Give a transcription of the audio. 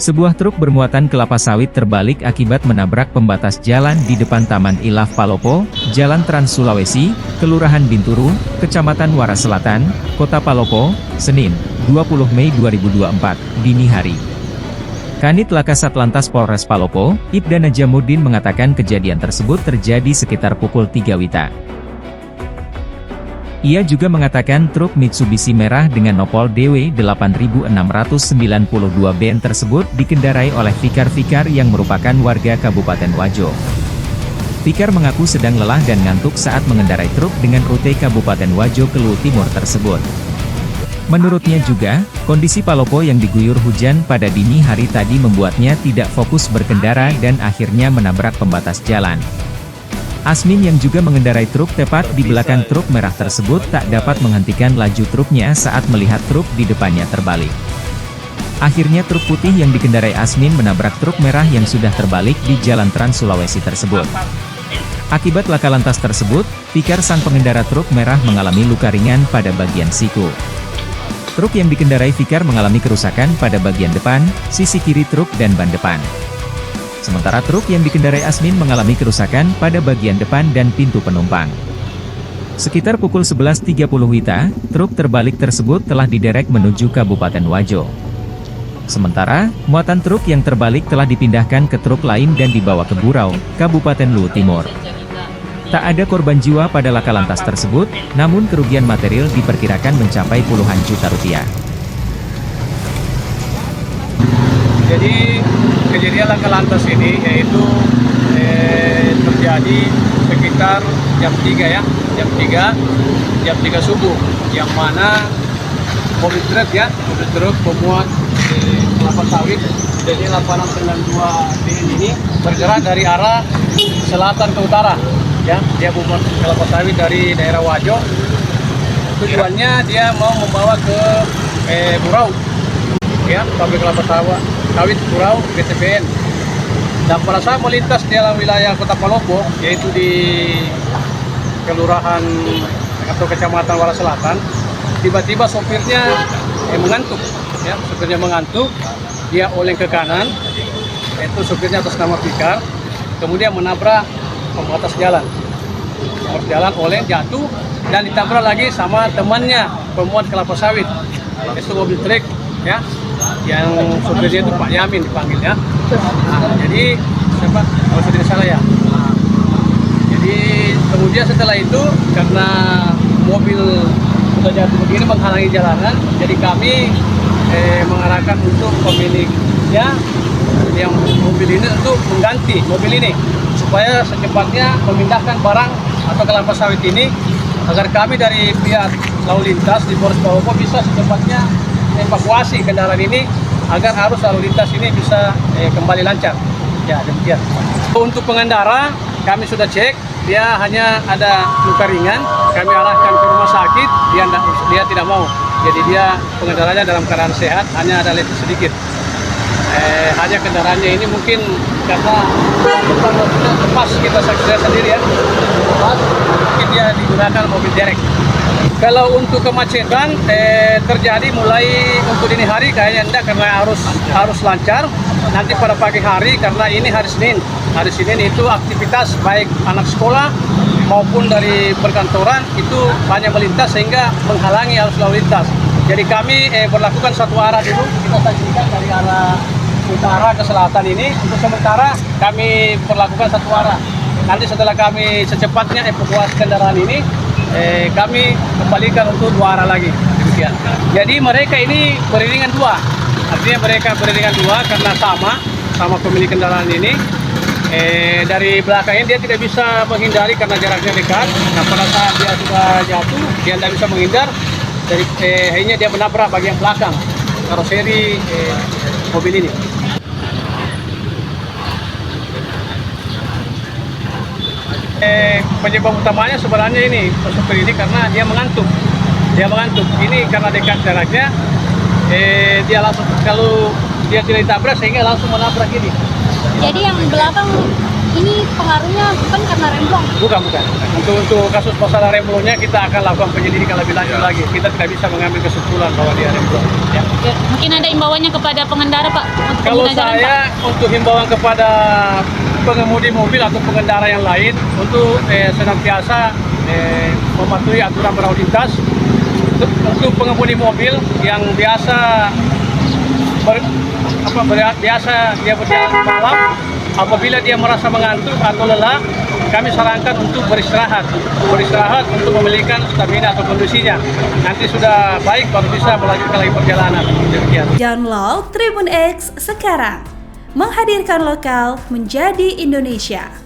Sebuah truk bermuatan kelapa sawit terbalik akibat menabrak pembatas jalan di depan Taman Ilaf Palopo, Jalan Trans Sulawesi, Kelurahan Binturu, Kecamatan Wara Selatan, Kota Palopo, Senin, 20 Mei 2024, dini hari. Kanit Laka Satlantas Polres Palopo, Ibda Najamuddin mengatakan kejadian tersebut terjadi sekitar pukul 3 WITA. Ia juga mengatakan truk Mitsubishi merah dengan nopol DW 8692BN tersebut dikendarai oleh Fikar yang merupakan warga Kabupaten Wajo. Fikar mengaku sedang lelah dan ngantuk saat mengendarai truk dengan rute Kabupaten Wajo ke Luwu Timur tersebut. Menurutnya juga, kondisi Palopo yang diguyur hujan pada dini hari tadi membuatnya tidak fokus berkendara dan akhirnya menabrak pembatas jalan. Asmin yang juga mengendarai truk tepat di belakang truk merah tersebut tak dapat menghentikan laju truknya saat melihat truk di depannya terbalik. Akhirnya truk putih yang dikendarai Asmin menabrak truk merah yang sudah terbalik di Jalan Trans Sulawesi tersebut. Akibat laka lantas tersebut, Fikar sang pengendara truk merah mengalami luka ringan pada bagian siku. Truk yang dikendarai Fikar mengalami kerusakan pada bagian depan, sisi kiri truk dan ban depan. Sementara truk yang dikendarai Asmin mengalami kerusakan pada bagian depan dan pintu penumpang. Sekitar pukul 11.30 WITA, truk terbalik tersebut telah diderek menuju Kabupaten Wajo. Sementara, muatan truk yang terbalik telah dipindahkan ke truk lain dan dibawa ke Burau, Kabupaten Luwu Timur. Tak ada korban jiwa pada laka lantas tersebut, namun kerugian material diperkirakan mencapai puluhan juta rupiah. Jadi kejadian laka lantas ini yaitu terjadi sekitar jam 3 ya, jam 3 subuh, yang mana mobil truk pemuat kelapa sawit jadi 892BN ini bergerak dari arah selatan ke utara, ya, dia memuat kelapa sawit dari daerah Wajo. Tujuannya dia mau membawa ke Burau, ya, pabrik kelapa sawit Burau BTPN. Dan pada saat melintas di dalam wilayah Kota Palopo, yaitu di Kelurahan atau Kecamatan Wara Selatan, tiba-tiba sopirnya mengantuk, ya, sopirnya mengantuk, dia oleng ke kanan, itu sopirnya atas nama Fikar, kemudian menabrak pembatas jalan, oleng jatuh dan ditabrak lagi sama temannya pemuat kelapa sawit, itu mobil truk, ya, yang sopirnya itu Pak Yamin dipanggilnya. Jadi siapa? Kalau tidak salah ya. Jadi kemudian setelah itu karena mobil sudah jatuh begini menghalangi jalanan, jadi kami mengarahkan untuk pemiliknya yang mobil ini untuk mengganti mobil ini supaya secepatnya memindahkan barang atau kelapa sawit ini agar kami dari pihak lalu lintas di Polres Palopo bisa secepatnya evakuasi kendaraan ini agar arus lalu lintas ini bisa kembali lancar. Ya, demikian. Untuk pengendara kami sudah cek, dia hanya ada luka ringan, kami arahkan ke rumah sakit, dia tidak mau. Jadi dia pengendaranya dalam keadaan sehat, hanya ada lecet sedikit. Hanya kendaraannya ini mungkin karena lepas kita saksikan sendiri ya, lepas, mungkin dia digunakan mobil derek. Kalau untuk kemacetan terjadi mulai untuk dini hari kayaknya enggak, karena harus lancar. Nanti pada pagi hari karena ini hari Senin. Hari Senin itu aktivitas baik anak sekolah maupun dari perkantoran itu banyak melintas sehingga menghalangi arus lalu lintas. Jadi kami berlakukan satu arah dulu, kita saksikan dari arah utara ke selatan ini. Untuk sementara kami berlakukan satu arah. Nanti setelah kami secepatnya evakuasi kendaraan ini, kami kembalikan untuk dua arah lagi. Demikian. Jadi mereka ini beriringan dua. Artinya mereka beriringan dua karena sama pemilik kendaraan ini. Dari belakangnya dia tidak bisa menghindari karena jaraknya dekat. Nah, pada saat dia sudah jatuh, dia tidak bisa menghindar. Akhirnya dia menabrak bagian belakang karoseri mobil ini. Penyebab utamanya sebenarnya ini sopir ini karena dia mengantuk. Ini karena dekat jaraknya, dia langsung, kalau dia tidak ditabrak sehingga langsung menabrak ini. Jadi yang belakang ini pengaruhnya bukan karena remblong. Bukan. Untuk kasus masalah remblongnya kita akan lakukan penyelidikan lebih lanjut lagi. Kita tidak bisa mengambil kesimpulan bahwa dia remblong. Ya. Ya, mungkin ada imbauannya kepada pengendara, Pak? Untuk Kalau pengguna jalan, Pak? saya untuk himbauan kepada pengemudi mobil atau pengendara yang lain untuk senantiasa mematuhi aturan berlalu lintas. Untuk pengemudi mobil yang biasa dia berjalan malam, apabila dia merasa mengantuk atau lelah, kami sarankan untuk beristirahat untuk memulihkan stamina atau kondisinya. Nanti sudah baik baru bisa melanjutkan lagi perjalanan. Demikian. Download Tribun X sekarang, menghadirkan lokal menjadi Indonesia.